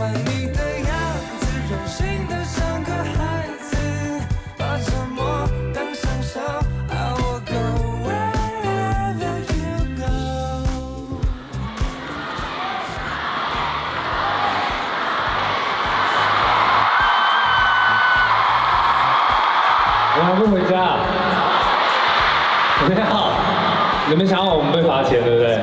欢你的样子，任性的像个孩子，把沉默当享受。I will go wherever you go。我还不回家？怎么样？你们想好我们被罚钱对不对？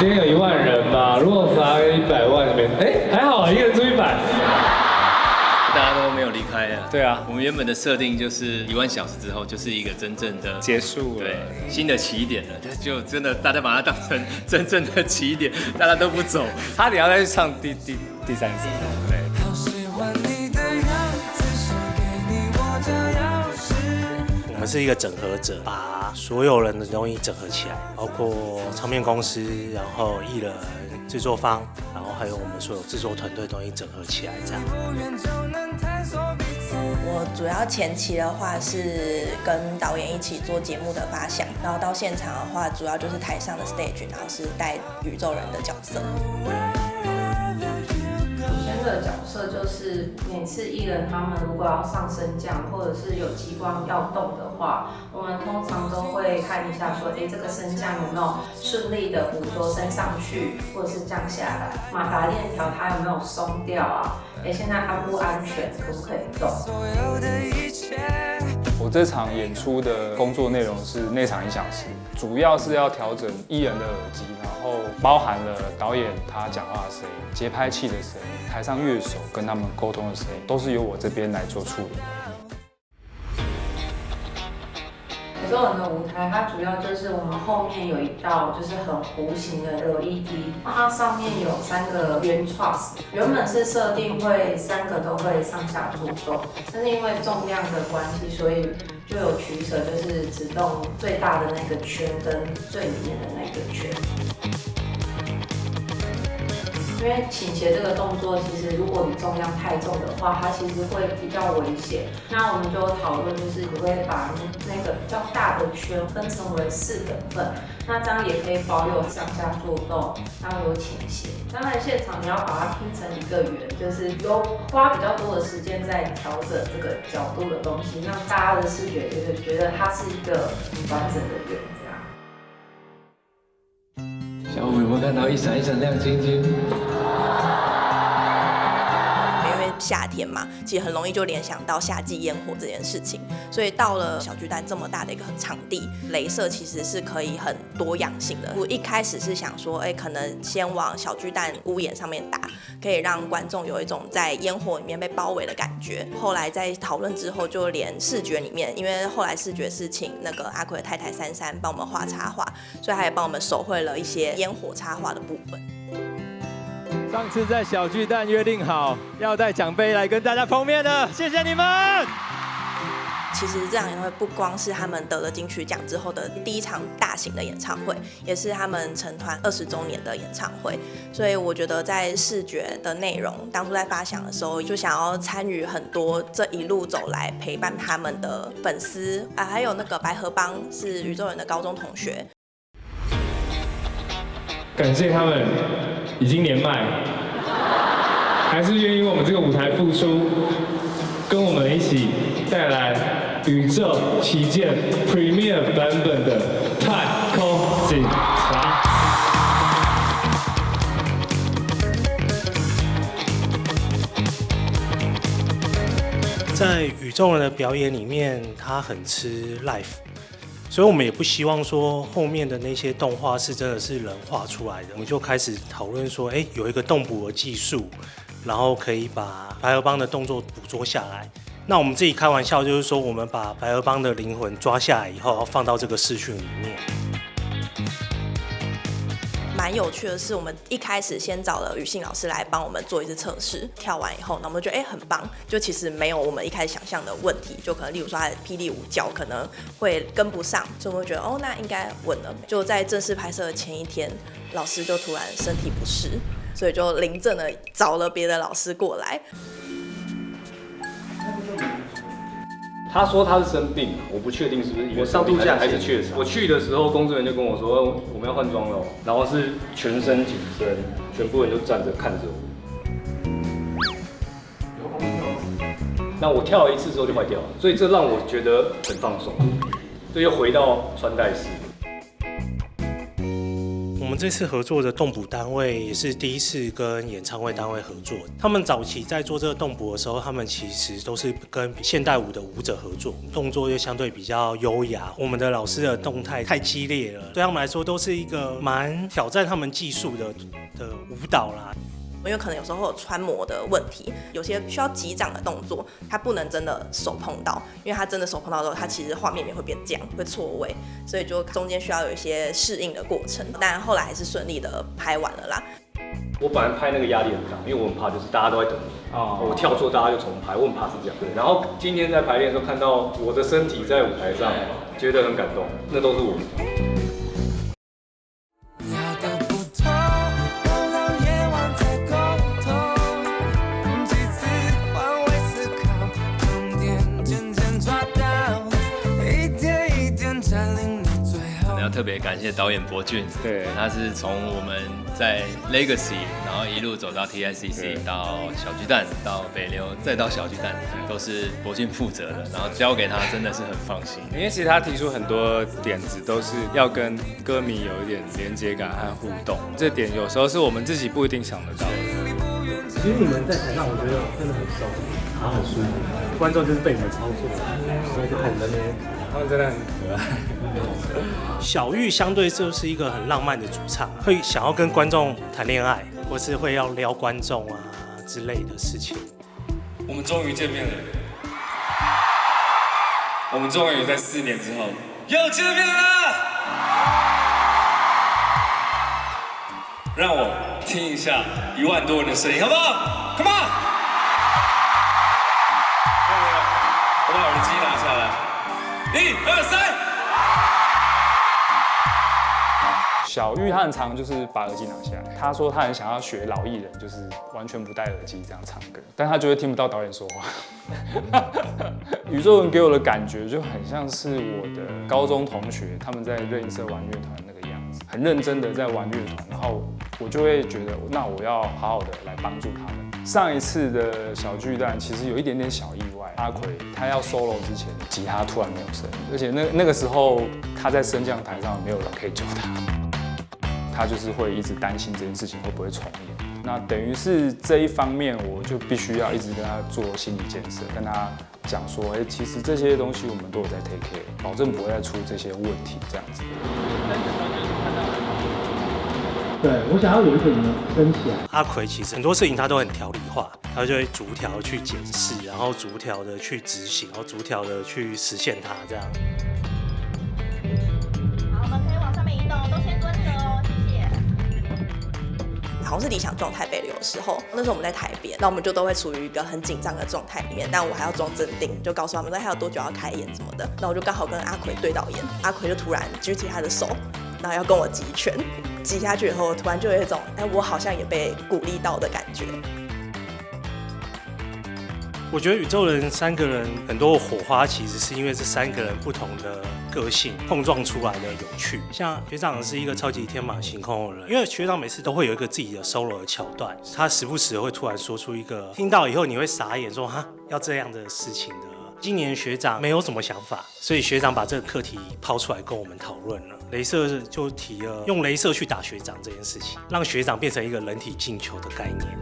今天有1万人嘛，如果罚100万，还好啊，一个人出100。大家都没有离开啊。对啊，我们原本的设定就是1万小时之后就是一个真正的结束了，对，新的起点了。但就真的大家把它当成真正的起点，大家都不走，差点要再去唱第3次。对。好喜欢你的样子，想给你我家钥匙。我们是一个整合者，把所有人的东西整合起来，包括唱片公司，然后艺人、制作方，然后还有我们所有制作团队的东西整合起来，这样。我主要前期的话是跟导演一起做节目的发想，然后到现场的话，主要就是台上的 stage， 然后是带宇宙人的角色。的角色就是每次艺人他们如果要上升降，或者是有机关要动的话，我们通常都会看一下说，这个升降有没有顺利的，比如说升上去，或者是降下来，马达链条它有没有松掉啊？现在安不安全，可不可以动？我这场演出的工作内容是内场音响师，主要是要调整艺人的耳机，然后包含了导演他讲话的声音、节拍器的声音、台上乐手跟他们沟通的声音，都是由我这边来做处理。宇宙人的舞台，它主要就是我们后面有一道就是很弧形的 LED， 它上面有3个圆 truss， 原本是设定会3个都会上下做动，但是因为重量的关系，所以就有取舍，就是只动最大的那个圈跟最里面的那个圈。因为倾斜这个动作，其实如果你重量太重的话，它其实会比较危险。那我们就讨论，就是可不可以把那个比较大的圈分成为4等份，那这样也可以保有上下做动，然后有倾斜。当然现场你要把它拼成一个圆，就是有花比较多的时间在调整这个角度的东西，让大家的视觉就是觉得它是一个完整的圆。小五有没有看到一闪一闪亮晶晶？因为夏天嘛，其实很容易就联想到夏季烟火这件事情，所以到了小巨蛋这么大的一个场地，雷射其实是可以很多样性的。我一开始是想说，可能先往小巨蛋屋檐上面打，可以让观众有一种在烟火里面被包围的感觉。后来在讨论之后，就连视觉里面，因为后来视觉是请那个阿奎的太太珊帮我们画插画，所以他也帮我们手绘了一些烟火插画的部分。上次在小巨蛋约定好要带奖杯来跟大家碰面的，谢谢你们。其实这场演唱会不光是他们得了金曲奖之后的第一场大型的演唱会，也是他们成团20周年的演唱会，所以我觉得在视觉的内容，当初在发想的时候，就想要参与很多这一路走来陪伴他们的粉丝啊，还有那个白河帮是宇宙人的高中同学。感谢他们已经年迈，还是愿意为我们这个舞台付出，跟我们一起带来宇宙旗舰 Premier 版本的太空警察。在宇宙人的表演里面，他很吃 life。所以我们也不希望说后面的那些动画是真的是人画出来的，我们就开始讨论说，有一个动捕的技术，然后可以把白河帮的动作捕捉下来。那我们自己开玩笑，就是说我们把白河帮的灵魂抓下来以后，放到这个视讯里面。蛮有趣的是，我们一开始先找了雨信老师来帮我们做一次测试，跳完以后，那我们就觉得很棒，就其实没有我们一开始想象的问题，就可能例如说他的霹雳舞脚可能会跟不上，所以我们觉得那应该稳了。就在正式拍摄的前一天，老师就突然身体不适，所以就临阵的找了别的老师过来。他说他是生病，我不确定是不是因为上度假还是确诊。我去的时候，工作人员就跟我说我们要换装了，然后是全身紧身，全部人都站着看着我。有空调。那我跳了一次之后就坏掉了，所以这让我觉得很放松，这又回到穿戴式。我们这次合作的动捕单位也是第一次跟演唱会单位合作。他们早期在做这个动捕的时候，他们其实都是跟现代舞的舞者合作，动作又相对比较优雅。我们的老师的动态太激烈了，对他们来说都是一个蛮挑战他们技术的舞蹈啦。因为可能有时候会有穿模的问题，有些需要击掌的动作，它不能真的手碰到，因为它真的手碰到之后，它其实画面也会变这样，会错位，所以就中间需要有一些适应的过程。但后来还是顺利的拍完了啦。我本来拍那个压力很大，因为我很怕就是大家都在等我，我跳错大家就重拍，我很怕是这样。对，然后今天在排练的时候看到我的身体在舞台上，觉得很感动，那都是我。特别感谢导演博俊，对，他是从我们在 Legacy， 然后一路走到 TICC， 到小巨蛋，到北流，再到小巨蛋，都是博俊负责的，然后交给他真的是很放心。因为其实他提出很多点子，都是要跟歌迷有一点连接感和互动，这点有时候是我们自己不一定想得到的。其实你们在台上，我觉得真的很松，然后很舒服，观众就是被你们操作，所以就很在那边，他们真的很可爱。小玉相对就是一个很浪漫的主唱，会想要跟观众谈恋爱，或是会要撩观众啊之类的事情。我们终于见面了，我们终于在4年之后又见面了。让我听一下1万多人的声音，好不好 ？Come on！ 我把耳机拿下来，1、2、3。小玉他很常就是把耳机拿下来，他说他很想要学老艺人，就是完全不戴耳机这样唱歌，但他就会听不到导演说话。宇宙人给我的感觉就很像是我的高中同学，他们在热音社玩乐团那个样子，很认真的在玩乐团，然后我就会觉得，那我要好好的来帮助他们。上一次的小巨蛋其实有一点点小意外，阿奎他要 solo 之前，吉他突然没有声音，而且那个时候他在升降台上没有人可以救他。他就是会一直担心这件事情会不会重演，那等于是这一方面，我就必须要一直跟他做心理建设，跟他讲说，其实这些东西我们都有在 take care， 保证不会再出这些问题这样子。对，我想要有一个人升起来。阿奎其实很多事情他都很条理化，他就会逐条去检视，然后逐条的去执行，然后逐条的去实现它这样。好，我们可以往上面移动，都先蹲着哦，谢谢。好像是理想状态北流的时候，那时候我们在台边，那我们就都会处于一个很紧张的状态里面，但我还要装镇定，就告诉他们说还有多久要开演什么的。那我就刚好跟阿奎对到眼，阿奎就突然举起他的手，然后要跟我击拳，击下去以后，突然就有一种我好像也被鼓励到的感觉。我觉得宇宙人3个人很多火花，其实是因为这3个人不同的个性碰撞出来的有趣。像学长是一个超级天马行空的人，因为学长每次都会有一个自己的 solo 的桥段，他时不时会突然说出一个听到以后你会傻眼说哈要这样的事情的。今年学长没有什么想法，所以学长把这个课题抛出来跟我们讨论了。雷射就提了用雷射去打学长这件事情，让学长变成一个人体进球的概念。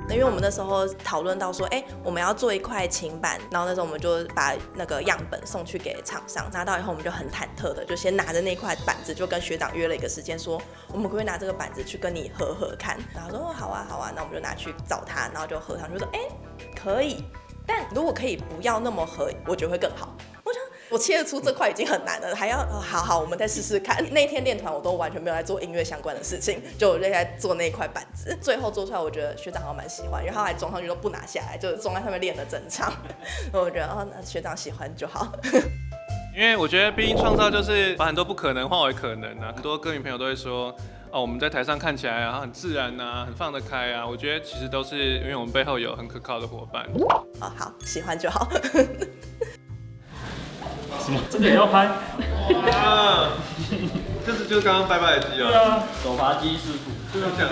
因为我们那时候讨论到说，我们要做一块琴板，然后那时候我们就把那个样本送去给厂商，拿到以后我们就很忐忑的，就先拿着那块板子，就跟学长约了一个时间，说我们可不可以拿这个板子去跟你合看？然后说好啊好啊，那我们就拿去找他，然后就合上，就说可以，但如果可以不要那么合，我觉得会更好。我切得出这块已经很难了，还要好，我们再试试看。那一天练团我都完全没有在做音乐相关的事情，就我就在做那块板子。最后做出来，我觉得学长好像蛮喜欢，因为他还装上去都不拿下来，就装在上面练了整场。我觉得那学长喜欢就好。因为我觉得必应创造就是把很多不可能化为可能啊。很多歌迷朋友都会说，我们在台上看起来啊很自然啊，很放得开啊，我觉得其实都是因为我们背后有很可靠的伙伴。哦，好，喜欢就好。什么？这个也要拍？哇，就是刚刚拜拜的鸡啊。对啊，手扒鸡师傅。就是这样。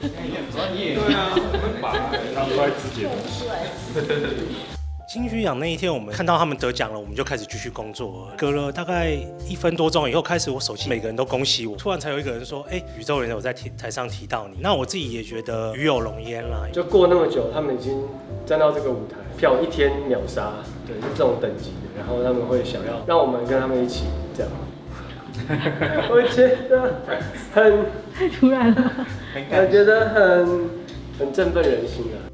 你很专业。对啊，我们把他们都在自己的东西。金曲奖那一天，我们看到他们得奖了，我们就开始继续工作。隔了大概1分多钟以后，开始我手机每个人都恭喜我，突然才有一个人说：“宇宙人有在台上提到你。”那我自己也觉得与有荣焉啦。就过那么久，他们已经站到这个舞台，票1天秒杀，对，是这种等级的。然后他们会想要让我们跟他们一起这样。我觉得很太突然了，我觉得很振奋人心啊。